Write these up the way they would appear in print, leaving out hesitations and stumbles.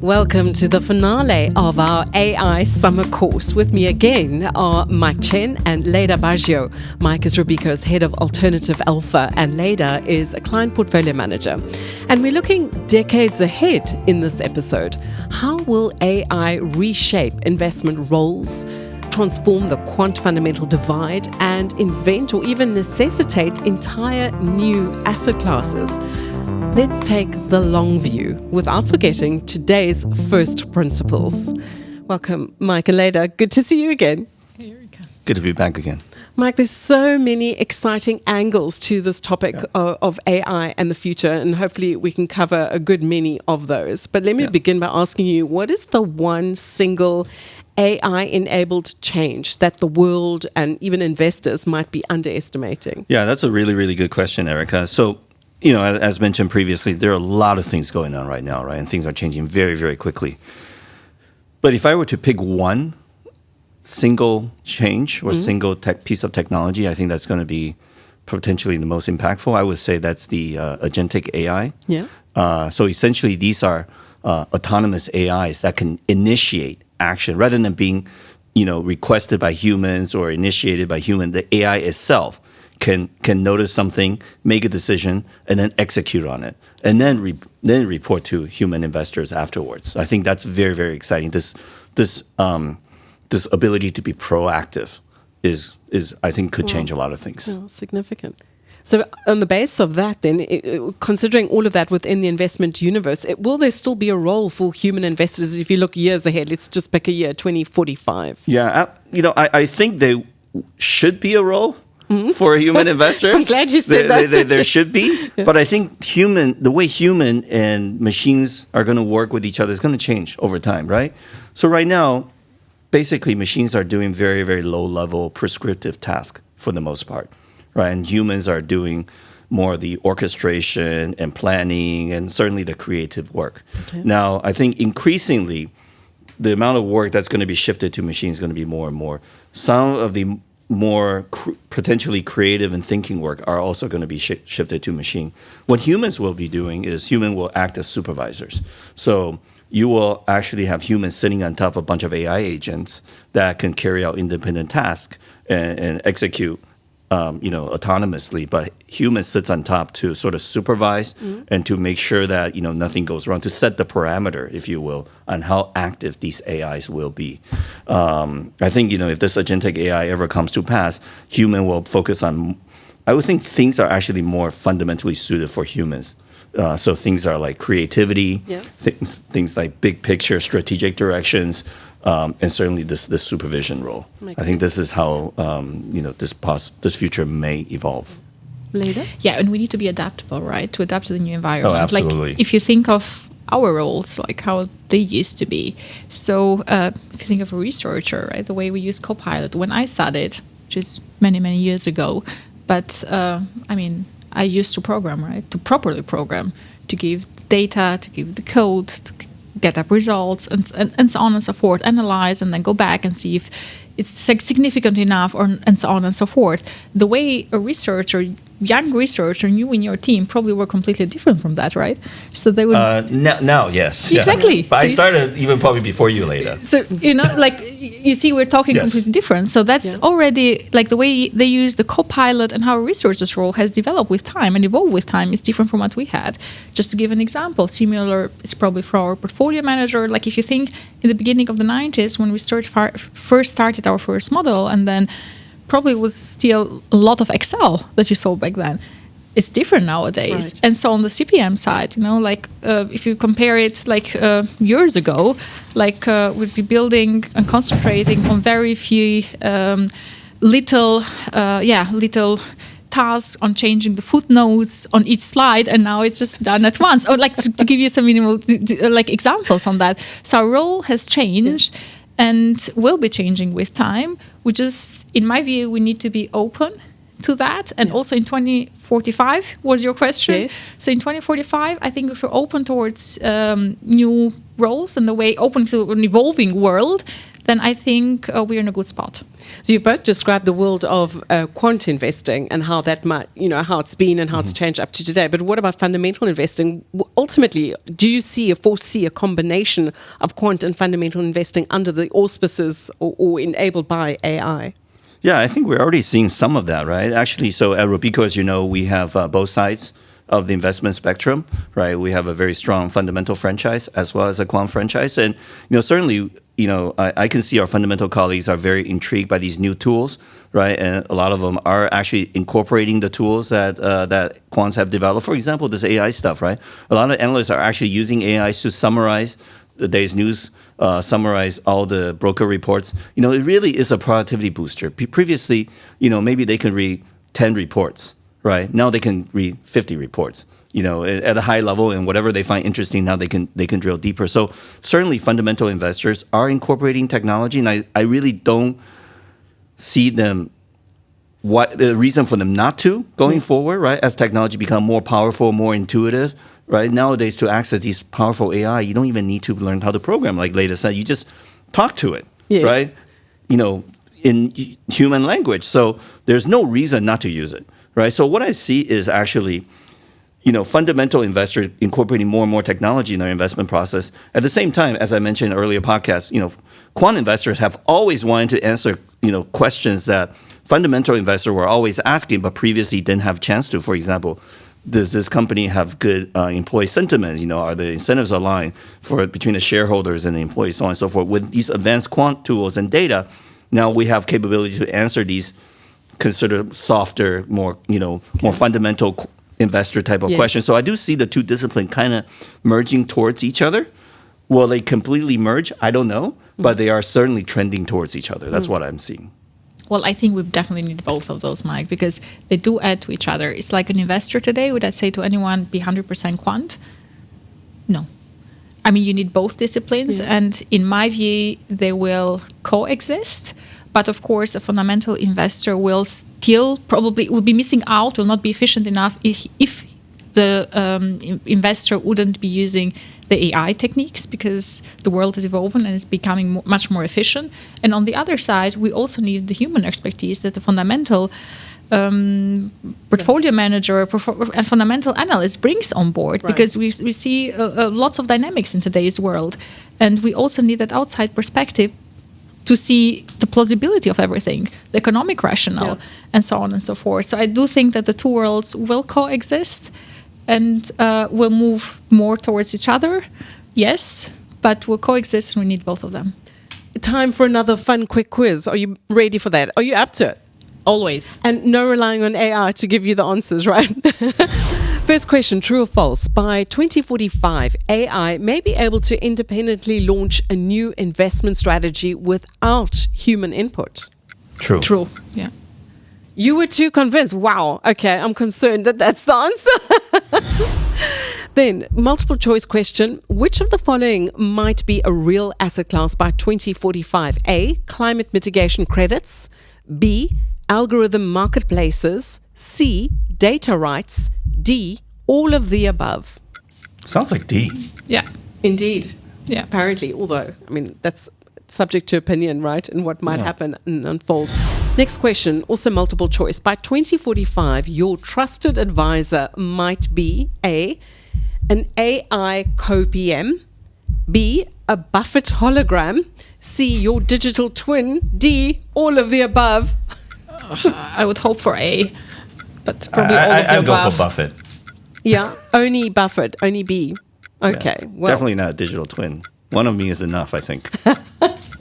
Welcome to the finale of our AI summer course. With me again are Mike Chen and Leda Baggio. Mike is Robeco's head of Alternative Alpha and Leda is a client portfolio manager. And we're looking decades ahead in this episode. How will AI reshape investment roles, transform the quant fundamental divide, and invent or even necessitate entire new asset classes? Let's take the long view without forgetting today's first principles. Welcome, Mike and Leda. Good to see you again. Hey, Erika. Good to be back again. Mike, there's so many exciting angles to this topic of AI and the future, and hopefully we can cover a good many of those. But let me begin by asking you, what is the one single AI-enabled change that the world and even investors might be underestimating? Yeah, that's a really, really good question, Erica. So, you know, as mentioned previously, there are a lot of things going on right now, right? And things are changing very, very quickly. But if I were to pick one single change or single piece of technology, I think that's going to be potentially the most impactful. I would say that's the agentic AI. Yeah. So essentially, these are autonomous AIs that can initiate action rather than being, requested by humans or initiated by humans. The AI itself can notice something, make a decision, and then execute on it, and then report to human investors afterwards. I think that's very, very exciting. This ability to be proactive is I think could change a lot of things. Oh, significant. So on the basis of that, then, considering all of that within the investment universe, will there still be a role for human investors if you look years ahead? Let's just pick a year, 2045. Yeah, I think there should be a role for human investors. I'm glad you said that. There should be. Yeah. But I think the way human and machines are going to work with each other is going to change over time, right? So right now, basically, machines are doing very, very low-level prescriptive tasks for the most part, right? And humans are doing more of the orchestration and planning and certainly the creative work. Okay. Now, I think increasingly, the amount of work that's going to be shifted to machines is going to be more and more. Some of the more potentially creative and thinking work are also going to be shifted to machine. What humans will be doing is human will act as supervisors. So you will actually have humans sitting on top of a bunch of AI agents that can carry out independent tasks and execute autonomously, but human sits on top to sort of supervise and to make sure that, nothing goes wrong, to set the parameter, if you will, on how active these AIs will be. I think, if this agentic AI ever comes to pass, human will focus on, I would think things are actually more fundamentally suited for humans. So things are like creativity, things like big picture, strategic directions, and certainly this supervision role. I think this is how this future may evolve. Later? Yeah, and we need to be adaptable, right? To adapt to the new environment. Oh, absolutely. Like if you think of our roles, like how they used to be. So if you think of a researcher, right, the way we use Copilot. When I studied, which is many, many years ago, but I used to program, right? To properly program, to give data, to give the code, to get up results, and so on and so forth, analyze, and then go back and see if it's significant enough, and so on and so forth. The way a researcher, young researcher, you in your team probably were completely different from that, right? So they would... now, yes. Exactly. Yeah. But so I started even probably before you, Leda. So, you see, we're talking completely different. So that's already, like the way they use the Copilot and how a researcher's role has developed with time and evolved with time is different from what we had. Just to give an example, similar, it's probably for our portfolio manager. Like if you think in the beginning of the 90s, when we first started our first model, and then probably was still a lot of Excel that you saw back then. It's different nowadays. Right. And so on the CPM side, if you compare it years ago, we'd be building and concentrating on very few little tasks on changing the footnotes on each slide, and now it's just done at once. Or to give you some minimal examples on that. So our role has changed. Yeah. And will be changing with time, which is, in my view, we need to be open to that. And also in 2045 was your question. Yes. So in 2045, I think if we're open towards new roles and the way open to an evolving world, then I think we're in a good spot. So you both described the world of quant investing and how that might, how it's been and how it's changed up to today. But what about fundamental investing? Ultimately, do you foresee a combination of quant and fundamental investing under the auspices or enabled by AI? Yeah, I think we're already seeing some of that, right? Actually, so at Robeco, as you know, we have both sides of the investment spectrum, right? We have a very strong fundamental franchise as well as a quant franchise. And, certainly, I can see our fundamental colleagues are very intrigued by these new tools, right? And a lot of them are actually incorporating the tools that quants have developed. For example, this AI stuff, right? A lot of analysts are actually using AI to summarize the day's news, summarize all the broker reports. It really is a productivity booster. Previously, maybe they could read 10 reports, right? Now they can read 50 reports, at a high level, and whatever they find interesting, now they can drill deeper. So certainly fundamental investors are incorporating technology, and I really don't see the reason for them not to going forward, right? As technology become more powerful, more intuitive, right? Nowadays, to access these powerful AI, you don't even need to learn how to program, like Leda said. You just talk to it, right? In human language. So there's no reason not to use it, right? So what I see is actually, fundamental investors incorporating more and more technology in their investment process. At the same time, as I mentioned in earlier podcasts, quant investors have always wanted to answer, questions that fundamental investors were always asking, but previously didn't have a chance to. For example, does this company have good employee sentiment? Are the incentives aligned between the shareholders and the employees, so on and so forth? With these advanced quant tools and data, now we have capability to answer these considered softer, more fundamental investor type of questions. So I do see the two disciplines kind of merging towards each other. Will they completely merge? I don't know, but they are certainly trending towards each other. That's what I'm seeing. Well, I think we definitely need both of those, Mike, because they do add to each other. It's like an investor today. Would I say to anyone, be 100% quant? No. I mean, you need both disciplines. And in my view, they will coexist. But of course, a fundamental investor will still probably will be missing out, will not be efficient enough if the investor wouldn't be using the AI techniques, because the world is evolving and is becoming much more efficient. And on the other side, we also need the human expertise that the fundamental portfolio manager and fundamental analyst brings on board, because we see lots of dynamics in today's world. And we also need that outside perspective to see the plausibility of everything, the economic rationale, and so on and so forth. So I do think that the two worlds will coexist and will move more towards each other, yes, but will coexist and we need both of them. Time for another fun, quick quiz. Are you ready for that? Are you up to it? Always. And no relying on AI to give you the answers, right? First question, true or false? By 2045, AI may be able to independently launch a new investment strategy without human input. True, yeah. You were too convinced. Wow. Okay, I'm concerned that that's the answer. Then, multiple choice question. Which of the following might be a real asset class by 2045? A, climate mitigation credits. B, algorithm marketplaces. C, data rights. D, all of the above. Sounds like D. Yeah. Indeed. Yeah. Apparently, although, I mean, that's subject to opinion, right? And what might happen and unfold. Next question, also multiple choice. By 2045, your trusted advisor might be A, an AI co-PM, B, a Buffett hologram, C, your digital twin, D, all of the above. I would hope for A, but probably all of the I'd above. go for Buffett. Yeah, only Buffett, only B. Okay, well. Definitely not a digital twin. One of me is enough, I think.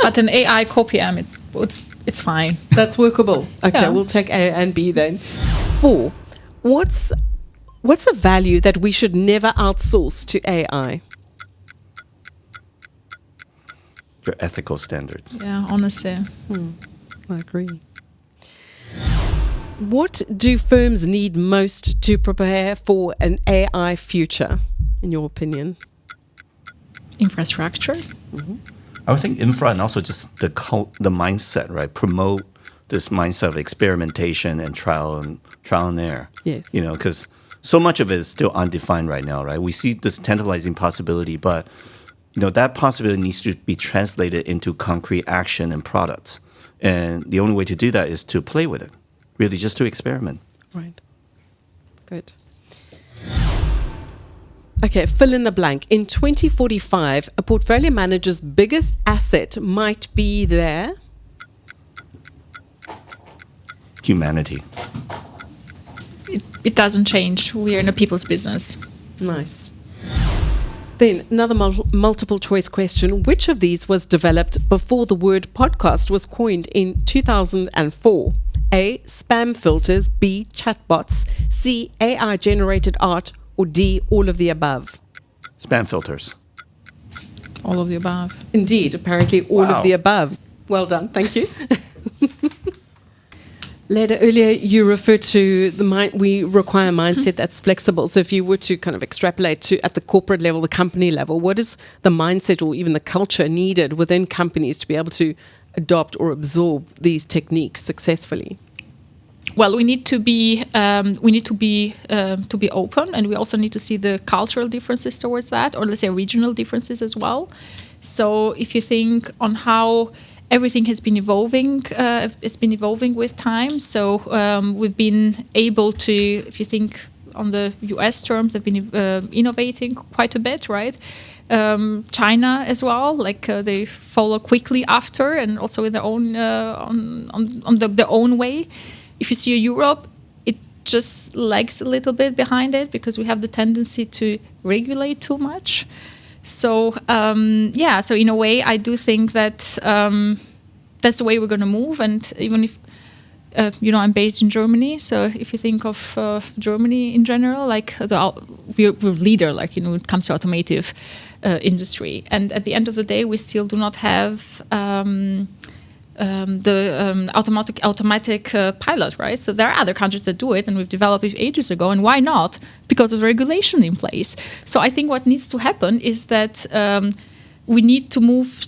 But an AI co-PM, it's fine. That's workable. Okay, Yeah. we'll take A and B then. 4. What's a value that we should never outsource to AI? Your ethical standards. Yeah, honestly. I agree. What do firms need most to prepare for an AI future, in your opinion? Infrastructure. I would think infra and also just the mindset, right? Promote this mindset of experimentation and trial and error. Yes. Because so much of it is still undefined right now, right? We see this tantalizing possibility, but that possibility needs to be translated into concrete action and products. And the only way to do that is to play with it, really just to experiment. Right. Good. Okay, fill in the blank. In 2045, a portfolio manager's biggest asset might be their humanity. It doesn't change. We are in a people's business. Nice. Then another multiple choice question. Which of these was developed before the word podcast was coined in 2004? A, spam filters, B, chatbots, C, AI generated art, or D, all of the above? Spam filters. All of the above. Indeed, apparently all of the above. Well done, thank you. Leda, earlier you referred to we require a mindset that's flexible. So if you were to kind of extrapolate to at the corporate level, the company level, what is the mindset or even the culture needed within companies to be able to adopt or absorb these techniques successfully? Well, we need to be open, and we also need to see the cultural differences towards that, or let's say regional differences as well. So if you think on how everything has been evolving, it's been evolving with time. So we've been able to, if you think on the US terms, have been innovating quite a bit, right? China as well, they follow quickly after, and also in their own their own way. If you see Europe, it just lags a little bit behind it because we have the tendency to regulate too much. So so in a way, I do think that that's the way we're going to move. And even if I'm based in Germany, so if you think of Germany in general, we're leader, when it comes to automotive industry. And at the end of the day, we still do not have the automatic pilot, right? So there are other countries that do it, and we've developed it ages ago. And why not? Because of regulation in place. So I think what needs to happen is that we need to move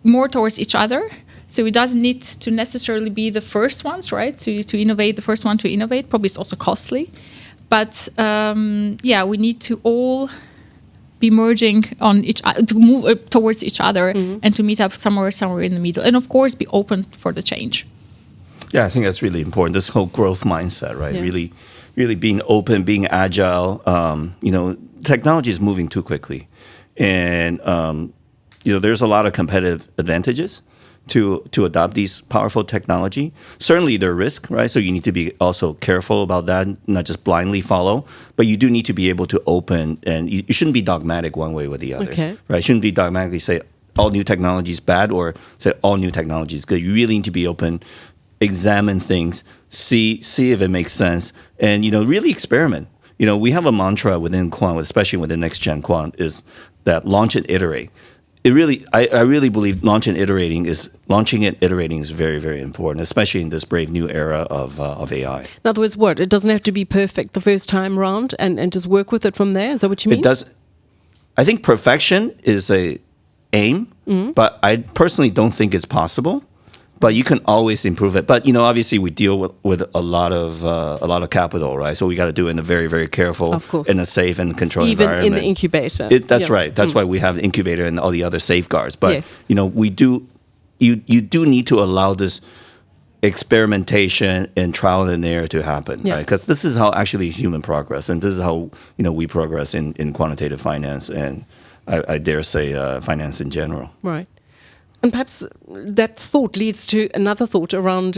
more towards each other. So it doesn't need to necessarily be the first ones, right? To innovate, the first one to innovate. Probably it's also costly, but we need to all be merging on to move towards each other, and to meet up somewhere in the middle, and of course be open for the change. Yeah, I think that's really important. This whole growth mindset, right? Yeah. Really being open, being agile. Technology is moving too quickly, and there's a lot of competitive advantages to adopt these powerful technology. Certainly there are risks, right? So you need to be also careful about that, not just blindly follow, but you do need to be able to open, and you shouldn't be dogmatic one way or the other, right? You shouldn't be dogmatically say all new technology is bad or say all new technology is good. You really need to be open, examine things, see if it makes sense, and, really experiment. We have a mantra within Cuál, especially within Next Gen Cuál, is that launch and iterate. I really believe launching and iterating is very, very important, especially in this brave new era of AI. In other words, what? It doesn't have to be perfect the first time round, and just work with it from there? Is that what you mean? It does. I think perfection is a aim, but I personally don't think it's possible. But you can always improve it. But obviously, we deal with a lot of capital, right? So we got to do it in a very, very careful, in a safe and controlled environment. Even in the incubator. That's right. That's why we have the incubator and all the other safeguards. But we do. You do need to allow this experimentation and trial and error to happen, right? Because this is how actually human progress, and this is how we progress in quantitative finance, and I dare say finance in general. Right. And perhaps that thought leads to another thought around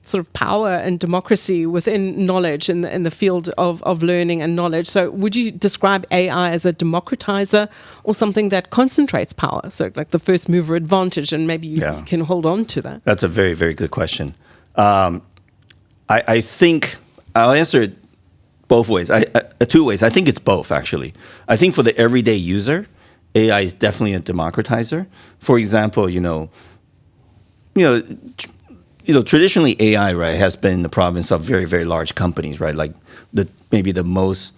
sort of power and democracy within knowledge in the field of learning and knowledge. So would you describe AI as a democratizer or something that concentrates power? So like the first mover advantage, and maybe you can hold on to that. That's a very, very good question. I think I'll answer it both ways, two ways. I think it's both, actually. I think for the everyday user, AI is definitely a democratizer. For example, traditionally AI, right, has been the province of very, very large companies, right? Like maybe the most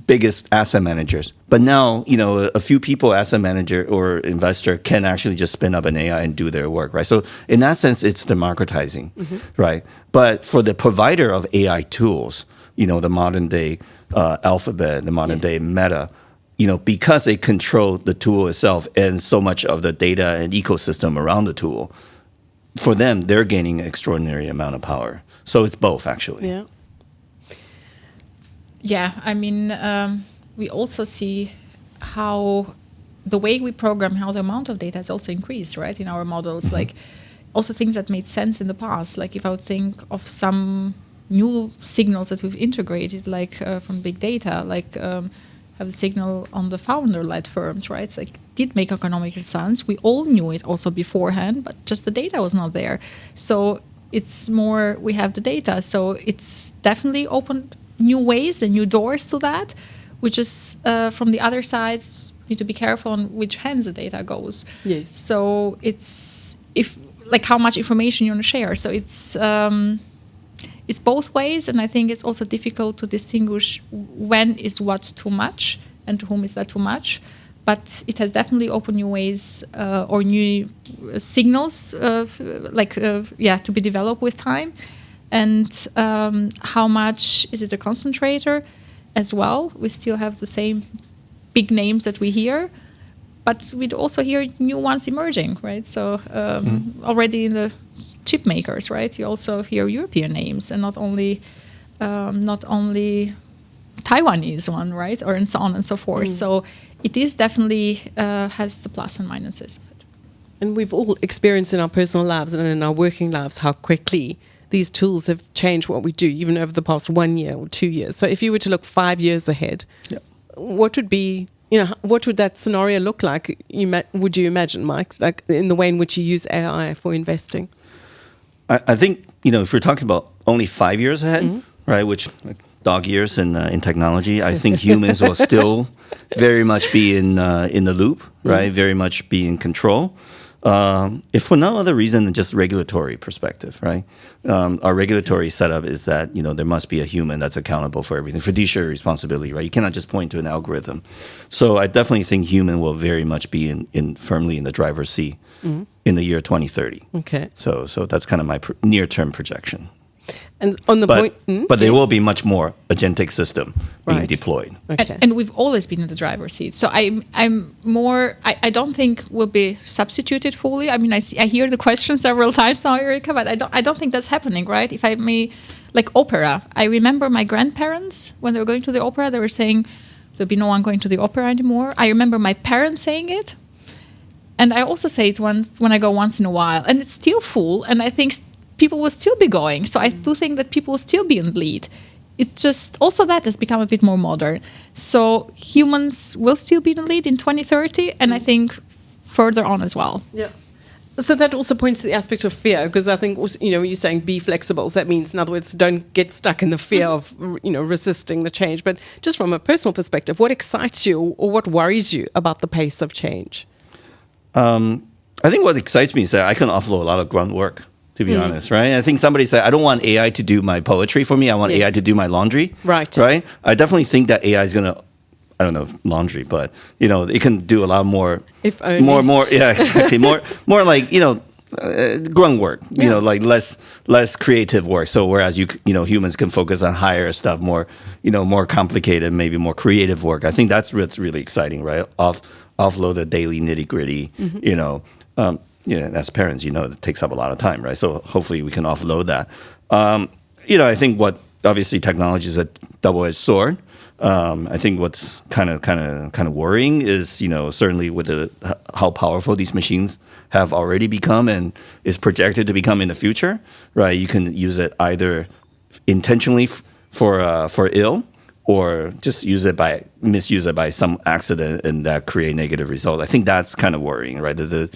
biggest asset managers. But now, a few people, asset manager or investor, can actually just spin up an AI and do their work, right? So in that sense, it's democratizing, right? But for the provider of AI tools, the modern day Alphabet, the modern day Meta, because they control the tool itself and so much of the data and ecosystem around the tool, for them, they're gaining an extraordinary amount of power. So it's both, actually. Yeah. Yeah, I mean, we also see how the way we program, how the amount of data has also increased, right, in our models. Mm-hmm. Like, also things that made sense in the past. Like, if I would think of some new signals that we've integrated, like from big data, like have the signal on the founder-led firms, right? Like, did make economical sense. We all knew it also beforehand, but just the data was not there. So it's more, we have the data. So it's definitely opened new ways and new doors to that, which is from the other side, need to be careful on which hands the data goes. Yes. So it's how much information you want to share. So it's both ways, and I think it's also difficult to distinguish when is what too much and to whom is that too much. But it has definitely opened new ways or new signals, to be developed with time. And how much is it a concentrator as well? We still have the same big names that we hear, but we also hear new ones emerging, right? So already in the chip makers, right? You also hear European names and not only Taiwanese one, right? Or and so on and so forth. So it is definitely has the plus and minuses of it. And we've all experienced in our personal lives and in our working lives how quickly these tools have changed what we do, even over the past 1 year or 2 years. So if you were to look 5 years ahead, what would be, what would that scenario look like? Would you imagine, Mike, like in the way in which you use AI for investing? I think, if we're talking about only 5 years ahead, right, which like dog years in technology, I think humans will still very much be in the loop, right, very much be in control. If for no other reason than just regulatory perspective, right? Our regulatory setup is that, there must be a human that's accountable for everything, fiduciary responsibility, right? You cannot just point to an algorithm. So I definitely think human will very much be firmly in the driver's seat in the year 2030. Okay. So that's kind of my near-term projection. And on the but there will be much more agentic system being deployed. Okay. And we've always been in the driver's seat. So I'm more. I don't think we'll be substituted fully. I mean, I hear the question several times now, Erika, but I don't think that's happening, right? If I may, like opera. I remember my grandparents when they were going to the opera, they were saying there'll be no one going to the opera anymore. I remember my parents saying it, and I also say it when I go once in a while, and it's still full. And I think people will still be going. So I do think that people will still be in the lead. It's just also that has become a bit more modern. So humans will still be in the lead in 2030, and I think further on as well. Yeah. So that also points to the aspect of fear, because I think, also, when you're saying be flexible, so that means, in other words, don't get stuck in the fear of, resisting the change. But just from a personal perspective, what excites you or what worries you about the pace of change? I think what excites me is that I can offload a lot of grunt work, to be honest, right? I think somebody said, I don't want AI to do my poetry for me. I want AI to do my laundry. Right. Right? I definitely think that AI is going to, I don't know if laundry, but, it can do a lot more. If only. More, yeah, exactly. more like, grunt work, like less creative work. So whereas humans can focus on higher stuff, more complicated, maybe more creative work. I think that's what's really exciting, right? Offload the daily nitty gritty, as parents, it takes up a lot of time, right? So hopefully we can offload that. I think what obviously technology is a double-edged sword. I think what's kind of worrying is, certainly with how powerful these machines have already become and is projected to become in the future, right? You can use it either intentionally for ill, or just misuse it by some accident and that create negative results. I think that's kind of worrying, right? I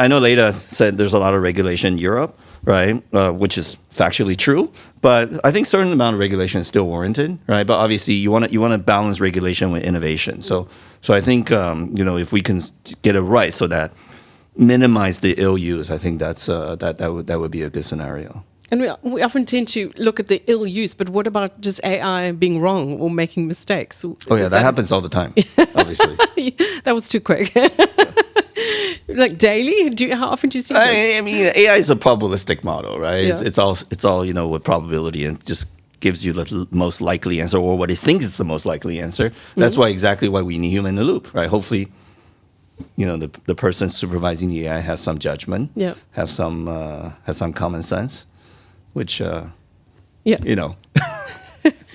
know Leda said there's a lot of regulation in Europe, right? Which is factually true, but I think certain amount of regulation is still warranted, right? But obviously you want to balance regulation with innovation. So I think if we can get it right, so that minimize the ill use, I think that would be a good scenario. And we often tend to look at the ill use, but what about just AI being wrong or making mistakes? Oh yeah, that happens all the time, obviously. That was too quick. Like daily? How often do you see this? I mean, AI is a probabilistic model, right? Yeah. It's all with probability and just gives you the most likely answer or what it thinks is the most likely answer. That's exactly why we need human in the loop, right? Hopefully, the person supervising the AI has some judgment, has some common sense, which,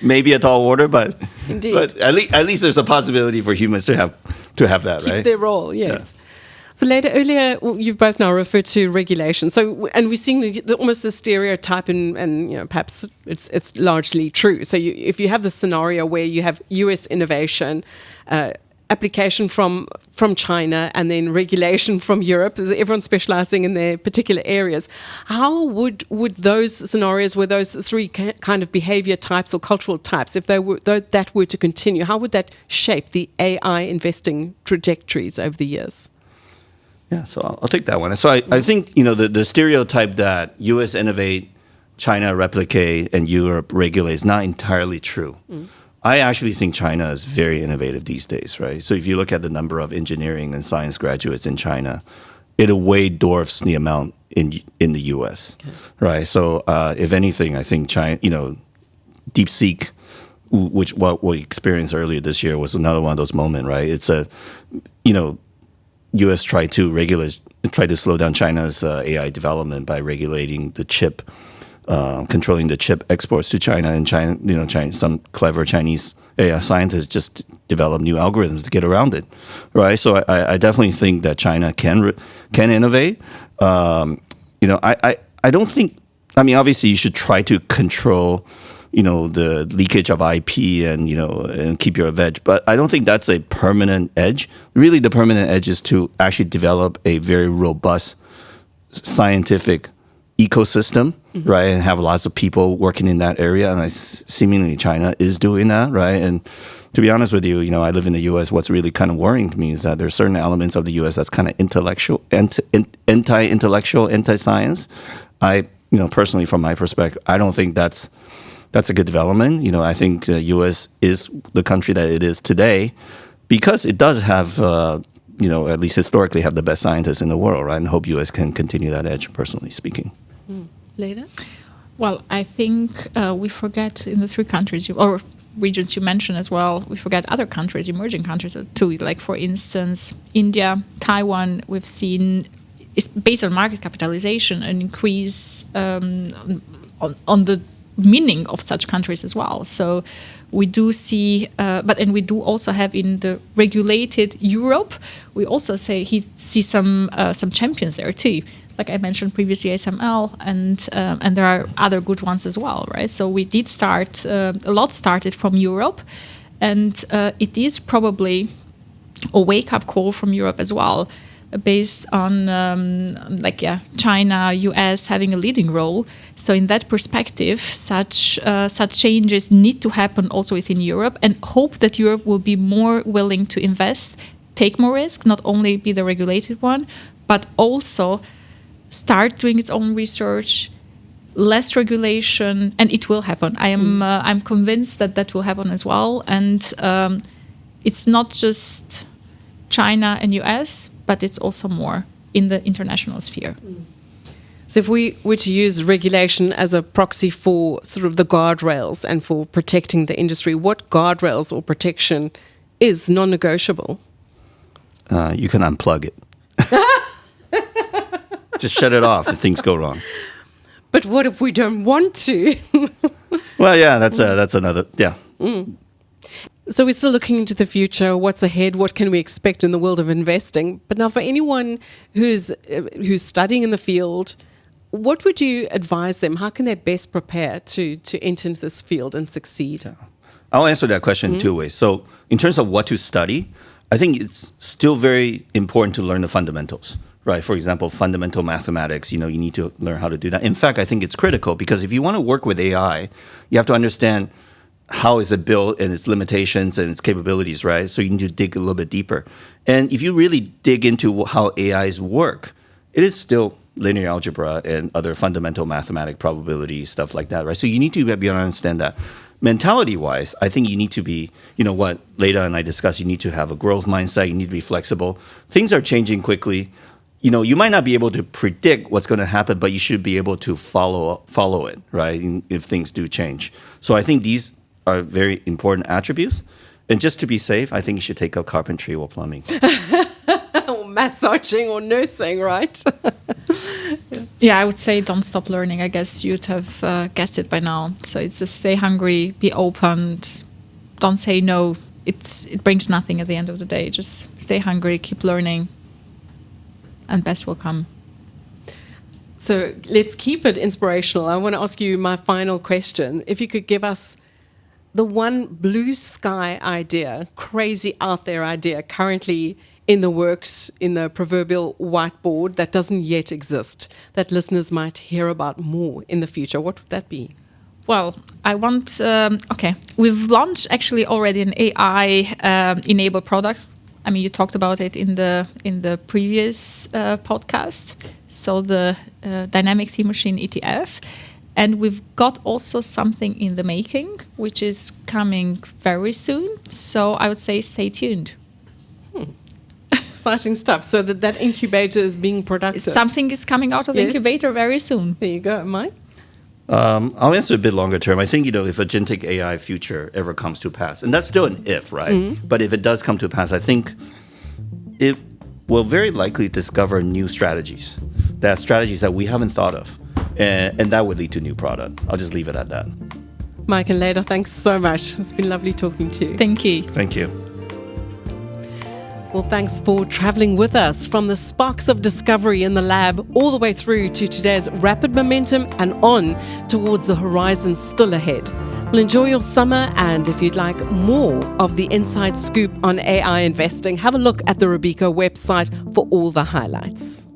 maybe a tall order, but at least there's a possibility for humans to have that, right? Keep their role, yes. Yeah. So earlier, you've both now referred to regulation. So, and we're seeing almost the stereotype, and perhaps it's largely true. So, if you have the scenario where you have U.S. innovation, application from China, and then regulation from Europe, everyone's specializing in their particular areas. How would those scenarios, where those three kind of behavior types or cultural types, if that were to continue, how would that shape the AI investing trajectories over the years? Yeah, so I'll take that one. So I think, the stereotype that U.S. innovate, China replicate, and Europe regulate is not entirely true. I actually think China is very innovative these days, right? So if you look at the number of engineering and science graduates in China, it way dwarfs the amount in the U.S., right? So if anything, I think China, DeepSeek, which what we experienced earlier this year, was another one of those moments, right? It's U.S. tried to slow down China's AI development by regulating the chip, controlling the chip exports to China. And China, some clever Chinese AI scientists just developed new algorithms to get around it, right? So I definitely think that China can innovate. I don't think. I mean, obviously, you should try to control the leakage of IP and keep your edge. But I don't think that's a permanent edge. Really, the permanent edge is to actually develop a very robust scientific ecosystem, right? And have lots of people working in that area. And seemingly China is doing that, right? And to be honest with you, I live in the U.S. What's really kind of worrying to me is that there's certain elements of the U.S. that's kind of anti-intellectual, anti-science. Personally, from my perspective, I don't think that's a good development. I think the U.S. is the country that it is today because it does have, at least historically, have the best scientists in the world, right? And hope U.S. can continue that edge, personally speaking. Later? Well, I think we forget in the three countries or regions you mentioned as well, we forget other countries, emerging countries too. Like, for instance, India, Taiwan, we've seen, it's based on market capitalization, an increase on the meaning of such countries as well. So we do see, and we do also have in the regulated Europe, we also see some champions there too. Like I mentioned previously, ASML, and there are other good ones as well, right? So we did start, a lot started from Europe, and it is probably a wake-up call from Europe as well, based on China, US having a leading role. So in that perspective, such changes need to happen also within Europe, and hope that Europe will be more willing to invest, take more risk, not only be the regulated one, but also start doing its own research, less regulation, and it will happen. I'm convinced that will happen as well. And it's not just China and US, but it's also more in the international sphere. So if we were to use regulation as a proxy for sort of the guardrails and for protecting the industry, what guardrails or protection is non-negotiable? You can unplug it. Just shut it off if things go wrong. But what if we don't want to? Well, yeah, that's another, yeah. So we're still looking into the future. What's ahead? What can we expect in the world of investing? But now, for anyone who's studying in the field, what would you advise them? How can they best prepare to enter into this field and succeed? Yeah. I'll answer that question in two ways. So, in terms of what to study, I think it's still very important to learn the fundamentals. Right. For example, fundamental mathematics, you need to learn how to do that. In fact, I think it's critical because if you want to work with AI, you have to understand how is it built and its limitations and its capabilities, right? So you need to dig a little bit deeper. And if you really dig into how AIs work, it is still linear algebra and other fundamental mathematic probability, stuff like that, right? So you need to be able to understand that. Mentality-wise, I think you need to be, what Leda and I discussed, you need to have a growth mindset, you need to be flexible. Things are changing quickly. you might not be able to predict what's going to happen, but you should be able to follow it, right? If things do change. So I think these are very important attributes. And just to be safe, I think you should take up carpentry or plumbing. Or massaging or nursing, right? Yeah, I would say don't stop learning. I guess you'd have guessed it by now. So it's just stay hungry, be open, don't say no. It brings nothing at the end of the day. Just stay hungry, keep learning, and best will come. So let's keep it inspirational. I want to ask you my final question. If you could give us the one blue sky idea, crazy out there idea currently in the works, in the proverbial whiteboard that doesn't yet exist, that listeners might hear about more in the future, what would that be? Well, I want, we've launched actually already an AI enabled product. I mean, you talked about it in the previous podcast. So the dynamic theme machine ETF. And we've got also something in the making, which is coming very soon. So I would say stay tuned. Exciting stuff. So that incubator is being productive. Something is coming out of the incubator very soon. There you go, Mike. I'll answer a bit longer term. I think, if agentic AI future ever comes to pass, and that's still an if, right? Mm-hmm. But if it does come to pass, I think it will very likely discover new strategies that we haven't thought of. And that would lead to new product. I'll just leave it at that. Mike and Leda, thanks so much. It's been lovely talking to you. Thank you. Thank you. Well, thanks for traveling with us from the sparks of discovery in the lab all the way through to today's rapid momentum and on towards the horizon still ahead. Well, enjoy your summer, and if you'd like more of the inside scoop on AI investing, have a look at the Robeco website for all the highlights.